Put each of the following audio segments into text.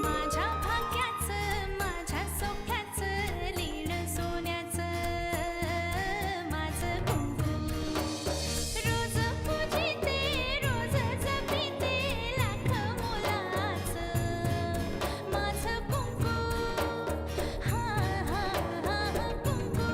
माझ्या भाग्याचं माझ्या सौख्याचं लीन सोन्याचं माझं कुंकू रोज पूजिते रोज जपिते लाख मोलाचं माझं कुंकू हा हा हा कुंकू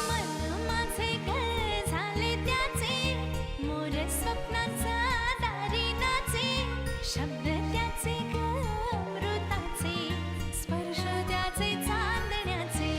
मन माझे घर झाले त्याचे मोर स्वप्नाचा दारी नाचे शब्द त्याचे अमृताचे स्पर्श त्याचे चांदण्याचे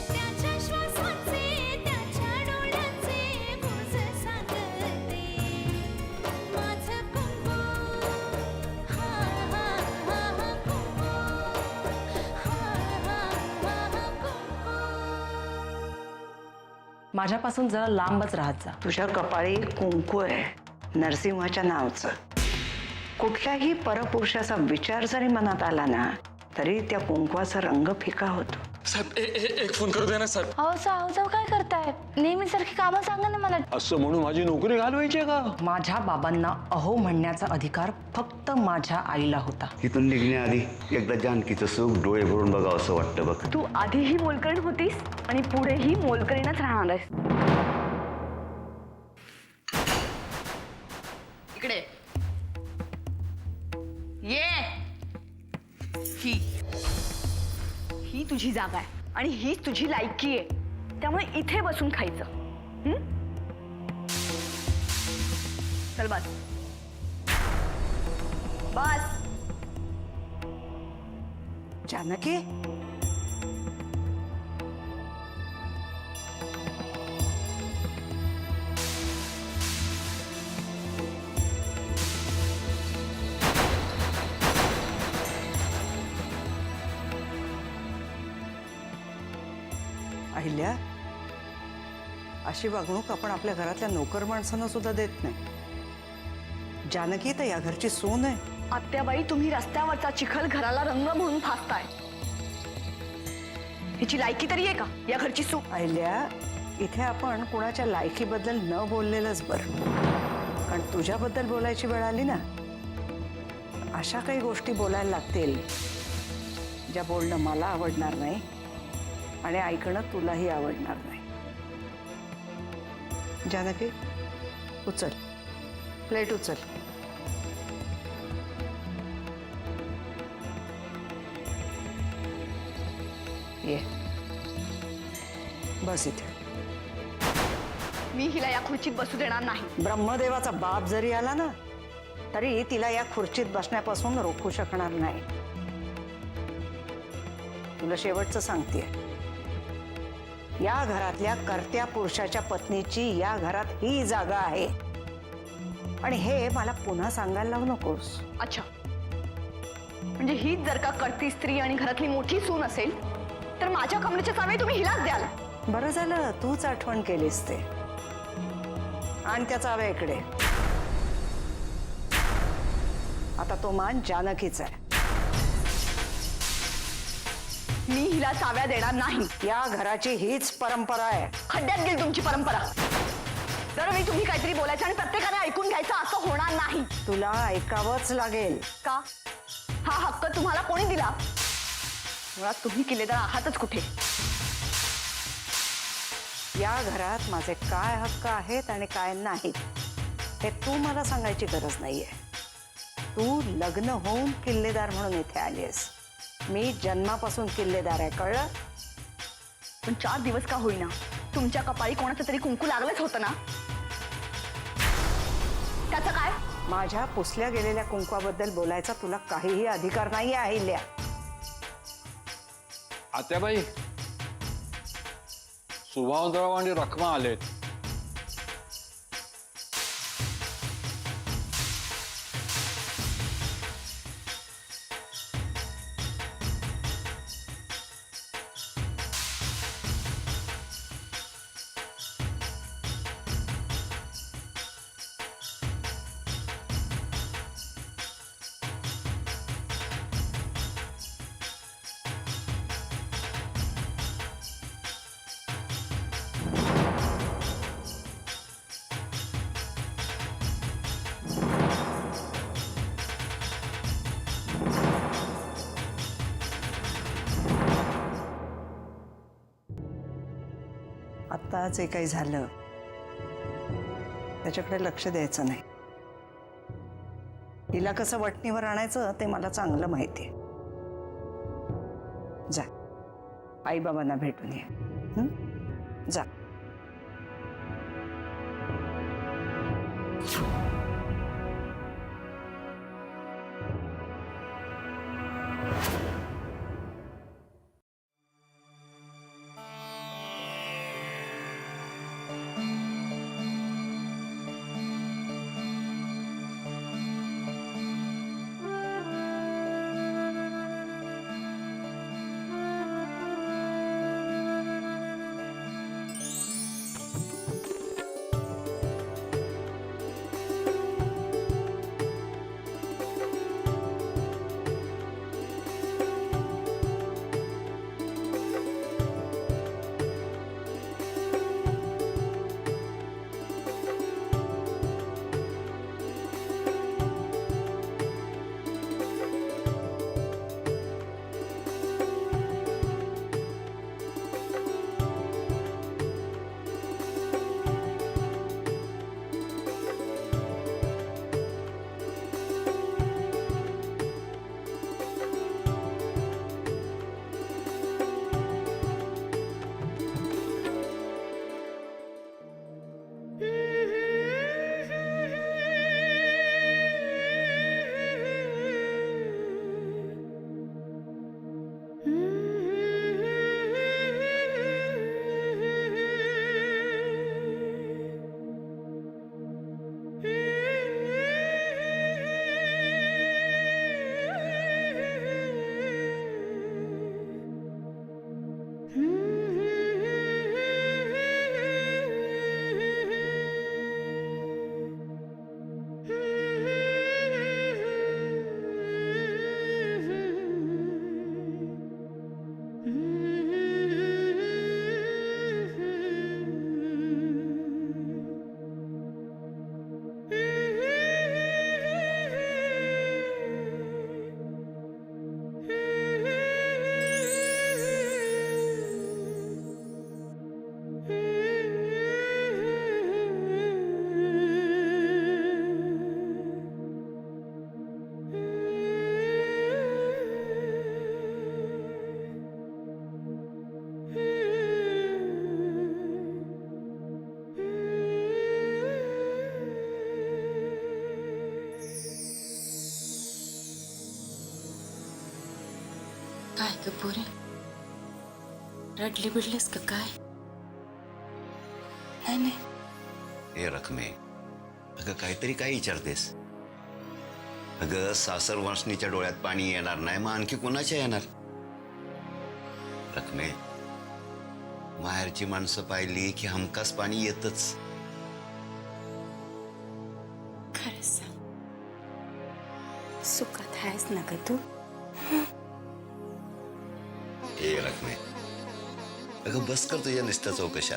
त्याच्या श्वासाचे त्याच्या डोळ्याचे गुज सांगते माझं कुंकू हा हा हा कुंकू हा हा हा कुंकू माझ्यापासून जरा लांबच राहत जा. तुझ्या कपाळी कुंकू आहे नरसिंहाच्या नावचं. कुठल्याही परपुरुषाचा विचार जरी मनात आला ना तरी त्या कुंकवाचा रंग फिका होतो. साहेब एक फोन करू द्या ना साहेब. अहो काय करताय? नेहमीसारखी कामं सांगा ना मला. असं म्हणून माझी नोकरी घालवायची आहे का? माझ्या बाबांना अहो म्हणण्याचा अधिकार फक्त माझ्या आईला होता. तिथून निघण्याआधी एकदा जानकीचं सुख डोळे भरून बघावं असं वाटतं बघ. तू आधीही मोलकरीण होतीस आणि पुढेही मोलकरीणच राहणार आहेस. इकडे ये. ही तुझी जागा आहे आणि हीच तुझी लायकी आहे. त्यामुळे इथे बसून खायचं. चल बस बस. जानकी अहिल्या, अशी वागणूक आपण आपल्या घरातल्या नोकर माणसांना सुद्धा देत नाही. जानकी तर या घरची सून आहे. आत्याबाई, तुम्ही रस्त्यावरचा चिखल घराला रंग म्हणून फासताय. हिची लायकी तरी आहे का या घरची सून? अहिल्या, इथे आपण कुणाच्या लायकीबद्दल न बोललेलंच बरं. कारण तुझ्याबद्दल बोलायची वेळ आली ना, अशा काही गोष्टी बोलायला लागतील ज्या बोलणं मला आवडणार नाही आणि ऐकणं तुलाही आवडणार नाही. जानकी, उचल प्लेट उचल. ये बस इथे. मी हिला या खुर्चीत बसू देणार नाही. ब्रह्मदेवाचा बाप जरी आला ना तरी तिला या खुर्चीत बसण्यापासून रोखू शकणार नाही. तुला शेवटचं सांगतेय, या घरातल्या कर्त्या पुरुषाच्या पत्नीची या घरात ही जागा आहे आणि हे मला पुन्हा सांगायला लावू नकोस. अच्छा, म्हणजे हीच जर का करती स्त्री आणि घरातली मोठी सून असेल तर माझ्या कमरेच्या चावे तुम्ही हिलाच द्याल. बरं झालं तूच आठवण केलीस ते. आणि त्या चाव्या इकडे. आता तो मान जानकीचा आहे. मी हिला चाव्या देणार नाही. या घराची हीच परंपरा आहे. खड्ड्यात गेली तुमची परंपरा. दरवेळी तुम्ही काहीतरी बोलायचं आणि प्रत्येकाने ऐकून घ्यायचं असं होणार नाही. तुला ऐकावंच लागेल. का? हा हक्क तुम्हाला कोणी दिला? मुळात तुम्ही किल्लेदार आहातच कुठे. या घरात माझे काय हक्क आहेत आणि काय नाहीत हे तू मला सांगायची गरज नाहीये. तू लग्न होऊन किल्लेदार म्हणून इथे आलीस. मी जन्मापासून किल्लेदार आहे, कळलं? पण 4 दिवस का होईना तुमच्या कपाळी कोणाचं तरी कुंकू लागलंच होतं ना. त्याचं काय? माझ्या पुसल्या गेलेल्या कुंकवाबद्दल बोलायचा तुला काहीही अधिकार नाहीये अहिल्या. आत्याबाई, सुभावराव आणि रखमा आलेत. आत्ता जे काही झालं त्याच्याकडे लक्ष द्यायचं नाही. हिला कसं वटणीवर आणायचं ते मला चांगलं माहिती आहे. जा आई बाबांना भेटून ये. हं? जा. काय ग पोरे, रडली बिडलीस का काय? नाही नाही. हे रखमे, अगं काहीतरी काय विचारतेस? अगं सासर वासनीच्या डोळ्यात पाणी येणार नाही, मग आणखी कुणाच्या येणार? रखमे, माहेरची माणसं पाहिली की हमखास पाणी येतच. खरं सांग, सुखात आहेस ना ग तू? हे रखमे, अगं बस कर तुझ्या नुसत्या चौकशा.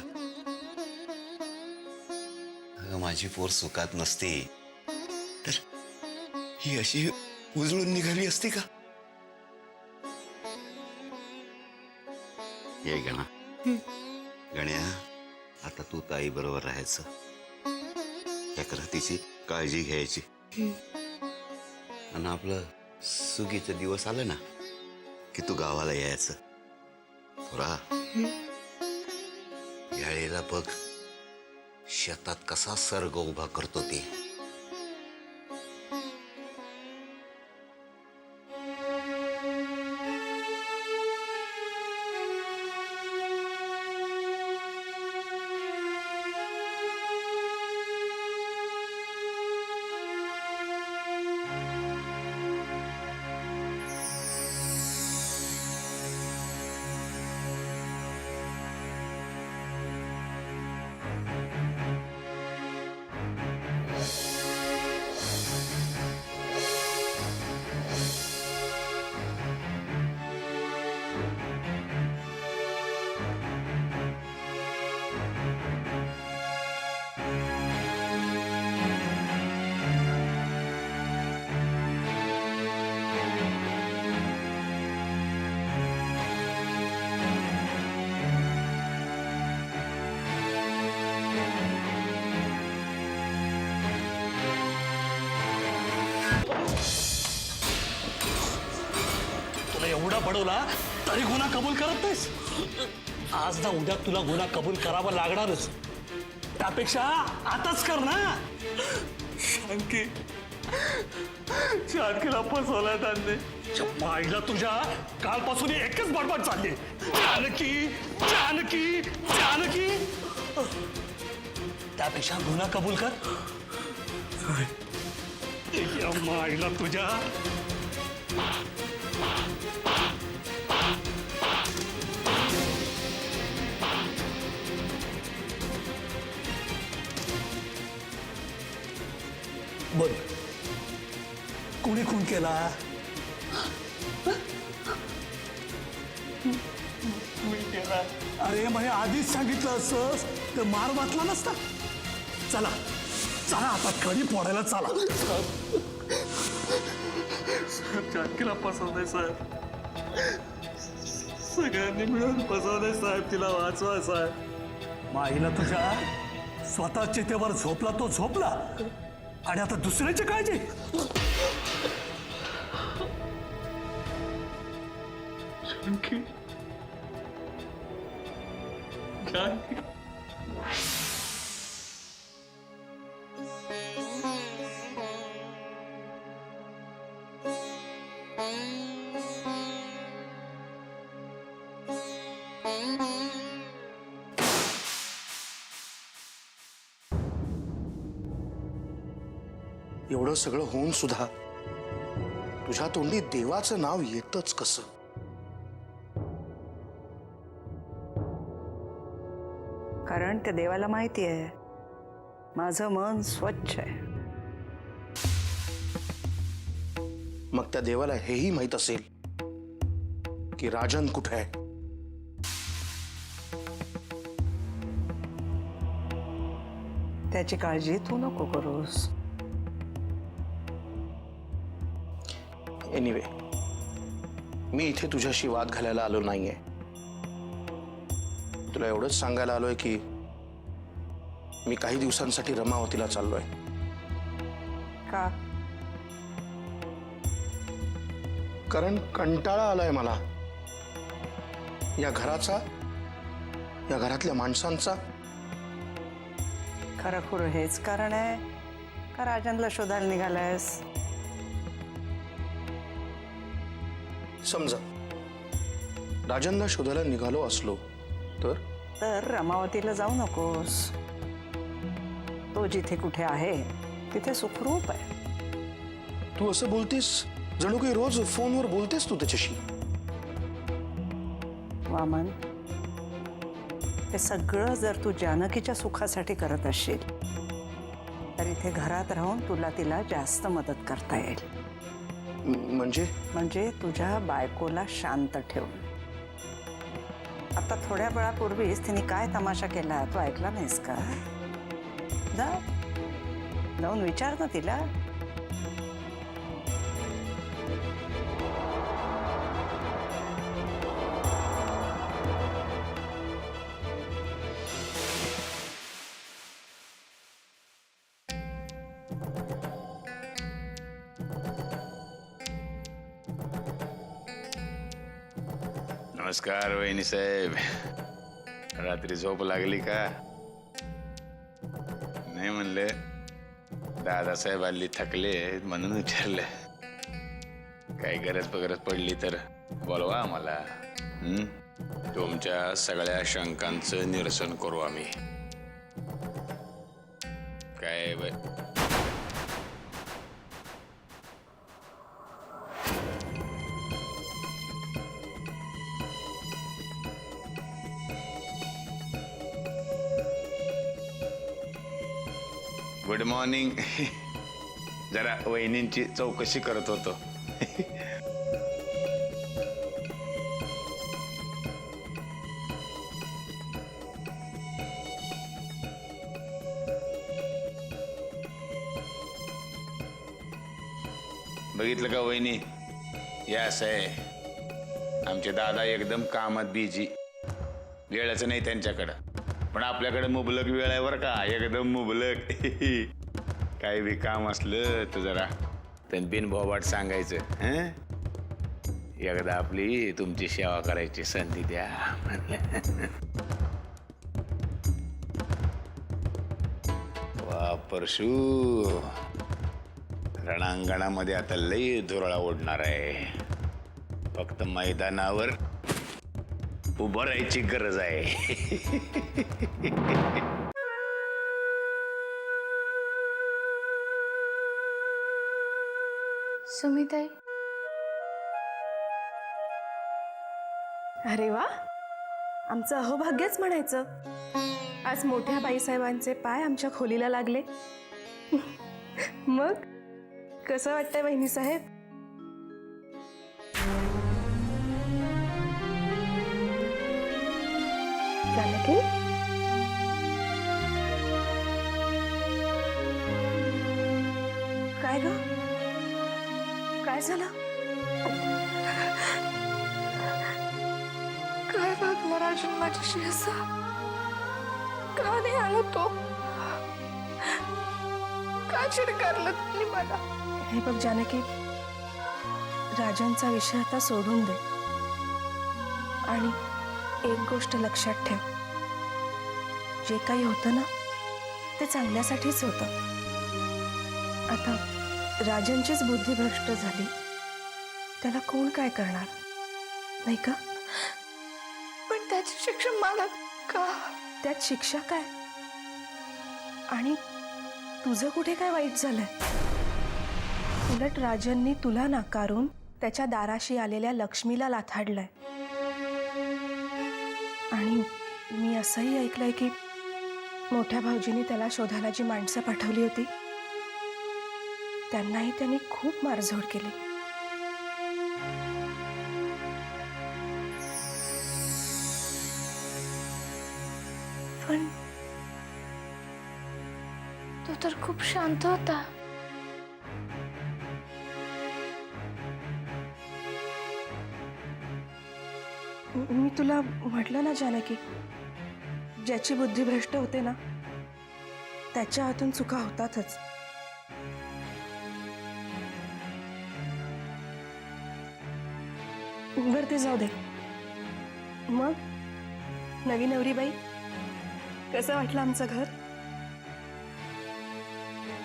अगं माझी पोर सुखात नसती तर ही अशी उजळून निघाली असती का? ये गणा, गण्या, आता तू ताई बरोबर राहायचं, त्या तिची काळजी घ्यायची, आणि आपलं सुगीचे दिवस आलं ना की तू गावाला यायचं. पुरा याळेला बघ शेतात कसा सर्ग उभा करतो ते. गुन्हा पडवला तरी गुन्हा कबूल करत नाहीस. आज ना उद्या तुला गुन्हा कबूल करावा लागणारच. त्यापेक्षा आताच कर ना. जानकीला फसवलाय त्यांनी. माईला तुझ्या कालपासून एकच बडबड चालली. जानकी जानकी जानकी. त्यापेक्षा गुन्हा कबूल कर. या माईला तुझ्या. बोल, कोणी खून केला? मी केला. अरे म्हणजे आधीच सांगितलं असतंस तर मार वाचला नसता. चला चला आता कडी फोडायला चला. जानकीला फसवलंय साहेब. सगळ्यांनी मिळून फसवलंय साहेब. तिला वाचवा साहेब. माईला तुझ्या स्वतः चितेवर झोपला तो झोपला आणि आता दुसऱ्याची काळजी. जानकी जानकी. एवढं सगळं होऊन सुद्धा तुझ्या तोंडी देवाचं नाव येतच कसं? कारण त्या देवाला माहिती आहे माझं मन स्वच्छ आहे. मग त्या देवाला हेही माहित असेल की राजन कुठे आहे. त्याची काळजी तू नको करूस. एनिवे, मी इथे तुझ्याशी वाद घालायला आलो नाहीये. तुला एवढंच सांगायला आलोय की मी काही दिवसांसाठी रमावतीला चाललोय. का? कारण कंटाळा आलाय मला या घराचा, या घरातल्या माणसांचा. खरं खुरं हेच कारण आहे का राजनला शोधायला निघालायस? समजा राजनला शोधायला निघालो असलो तर रमावतीला जाऊ नकोस. तो जिथे कुठे आहे तिथे सुखरूप आहे. तू असं बोलतेस जणू काही रोज फोनवर बोलतेस तू त्याच्याशी. वामन, हे सगळं जर तू जानकीच्या सुखासाठी करत असशील तर इथे घरात राहून तुला तिला जास्त मदत करता येईल. म्हणजे तुझ्या बायकोला शांत ठेवून. आता थोड्या वेळापूर्वीच तिने काय तमाशा केला तो ऐकला नाहीस का? जाऊन विचार ना तिला. नमस्कार वहिनी साहेब. रात्री झोप लागली का? नाही म्हणले दादासाहेब हल्ली थकले म्हणून विचारले. काही गरज पडली तर बोलवा आम्हाला. तुमच्या सगळ्या शंकांचं निरसन करू आम्ही. काय गुड मॉर्निंग. जरा वहिनींची चौकशी करत होतो. बघितलं का वहिनी, हे असं आहे, आमचे दादा एकदम कामात बिझी. वेळच नाही त्यांच्याकडं. पण आपल्याकडे मुबलक वेळ आहे बरं का, एकदम मुबलक. काही बी काम असलं तर जरा बिन भोबाट सांगायचं. एकदा आपली तुमची सेवा करायची संधी द्या. वा परशू, रणांगणामध्ये आता लई धुरळा ओढणार आहे. फक्त मैदानावर उभं राहायची गरज आहे. सुमिताई, अरे वा, आमचं अहोभाग्यच म्हणायचं. आज मोठ्या बाईसाहेबांचे पाय आमच्या खोलीला लागले. मग कसं वाटतंय बहिणी साहेब? जानकी, काय ग, काय झालं? काय वागला राजन माझ्याशी असा? का नाही आला तो? का चिडकारलं तुम्ही मला? हे बघ जानकी, राजांचा विषय आता सोडून दे आणि एक गोष्ट लक्षात ठेव, जे काही होतं ना ते चांगल्यासाठीच होतं. आता राजांचीच बुद्धी भ्रष्ट झाली, त्याला कोण काय करणार, नाही का? पण त्याची शिक्षा मला का? त्यात शिक्षा काय? आणि तुझं कुठे काय वाईट झालंय? उलट राजांनी तुला नाकारून त्याच्या दाराशी आलेल्या लक्ष्मीला लाथाडलंय. आणि मी असंही ऐकलंय की मोठ्या भाऊजींनी त्याला शोधायला जी माणसं पाठवली होती त्यांनाही त्यांनी खूप मारझोड केली. पण तो तर खूप शांत होता. मी तुला म्हटलं ना जानकी, ज्याची बुद्धी भ्रष्ट होते ना त्याच्या हातून चुका होतातच. बरं ते जाऊ दे. मग नवी नवरीबाई, कसं वाटलं आमचं घर?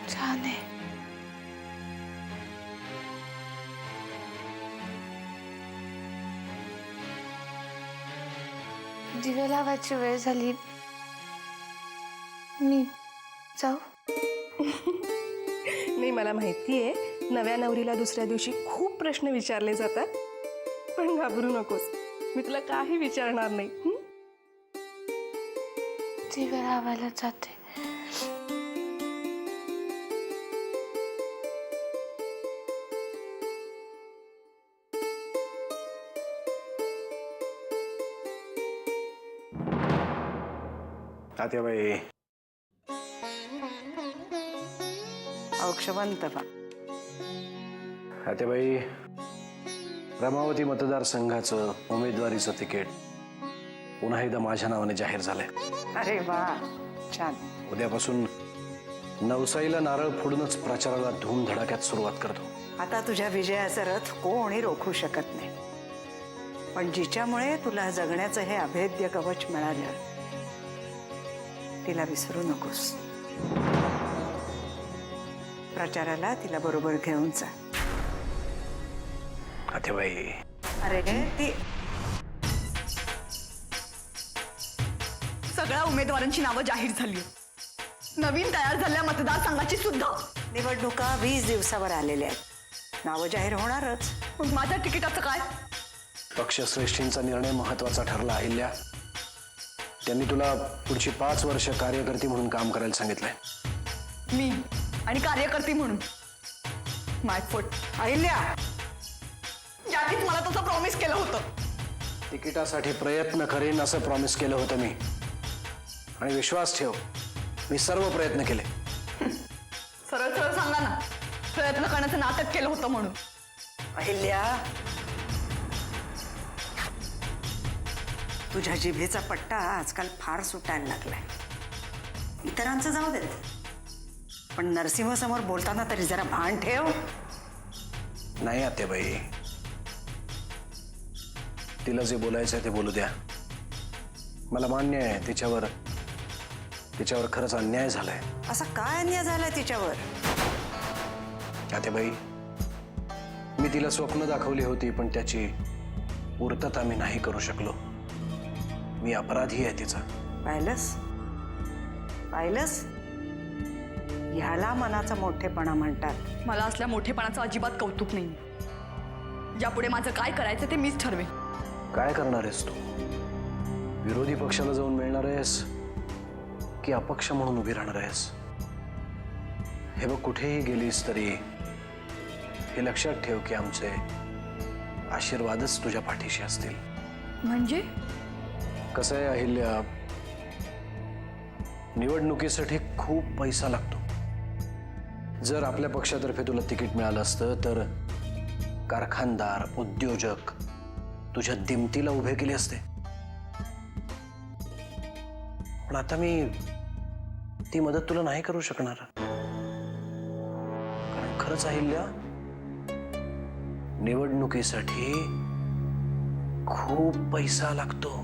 छान आहे. दिवे लावायची वेळ झाली, मी जाऊ? नाही, मला माहितीये नव्या नवरीला दुसऱ्या दिवशी खूप प्रश्न विचारले जातात, पण घाबरू नकोस, मी तुला काही विचारणार नाही. दिवे लावायला जाते. तात्याबाई, औक्षवंत बा. तात्याबाई, रमावती मतदारसंघाचं उमेदवारीचं तिकीट पुन्हा एकदा माझ्या नावाने जाहीर झालंय. अरे वा, छान. उद्यापासून नवसाईला नारळ फोडूनच प्रचाराला धूमधडाक्यात सुरुवात करतो. आता तुझ्या विजयाचा रथ कोणी रोखू शकत नाही, पण जिच्यामुळे तुला जगण्याचं हे अभेद्य कवच मिळालं तिला विसरू नकोस. प्रचाराला तिला बरोबर घेऊन जा. तात्याबाई, अरे ती सगळ्या उमेदवारांची नावं जाहीर झाली. नवीन तयार झालेल्या मतदारसंघाची सुद्धा. निवडणुका 20 दिवसावर आलेल्या आहेत, नावं जाहीर होणारच. मग माझ्या तिकिटाचं काय? पक्षश्रेष्ठींचा निर्णय महत्वाचा ठरला. अहिल्या, त्यांनी तुला पुढची 5 वर्ष कार्यकर्ती म्हणून काम करायला सांगितलंय. मी आणि कार्यकर्ती म्हणून माय फूट. अहिल्या, ज्यांनीच मला तसं प्रॉमिस केलं होतं. तिकिटासाठी प्रयत्न करेन असं प्रॉमिस केलं होतं मी, आणि विश्वास ठेव, मी सर्व प्रयत्न केले. सरळ सरळ सांगा ना, प्रयत्न करण्याचं नाटक केलं होतं म्हणून. अहिल्या, तुझ्या जिभेचा पट्टा आजकाल फार सुटायला लागलाय. इतरांचं जाऊ देत, पण नरसिंह समोर बोलताना तरी जरा भान ठेव. नाही आत्याबाई, तिला जे बोलायचं आहे ते बोलू द्या. मला मान्य आहे तिच्यावर खरंच अन्याय झालाय. असा काय अन्याय झालाय तिच्यावर? आत्याबाई, मी तिला स्वप्न दाखवली होती पण त्याची पूर्तता मी नाही करू शकलो. मी अपराधी आहे तिचा. पाहिलंस ह्याला मनाचा मोठेपणा म्हणतात. मला असल्या मोठेपणाचं अजिबात कौतुक नाही. यापुढे माझं काय करायचं ते मीच ठरवेन. काय करणार आहेस तू? विरोधी पक्षाला जाऊन मिळणार आहेस की अपक्ष म्हणून उभी राहणार आहेस? हे बघ, कुठेही गेलीस तरी हे लक्षात ठेव की आमचे आशीर्वादच तुझ्या पाठीशी असतील. म्हणजे कसं आहे अहिल्या, निवडणुकीसाठी खूप पैसा लागतो. जर आपल्या पक्षातर्फे तुला तिकीट मिळालं असतं तर कारखानदार, उद्योजक तुझ्या दिमतीला उभे केले असते. पण आता मी ती मदत तुला नाही करू शकणार. कारण खरंच अहिल्या, निवडणुकीसाठी खूप पैसा लागतो.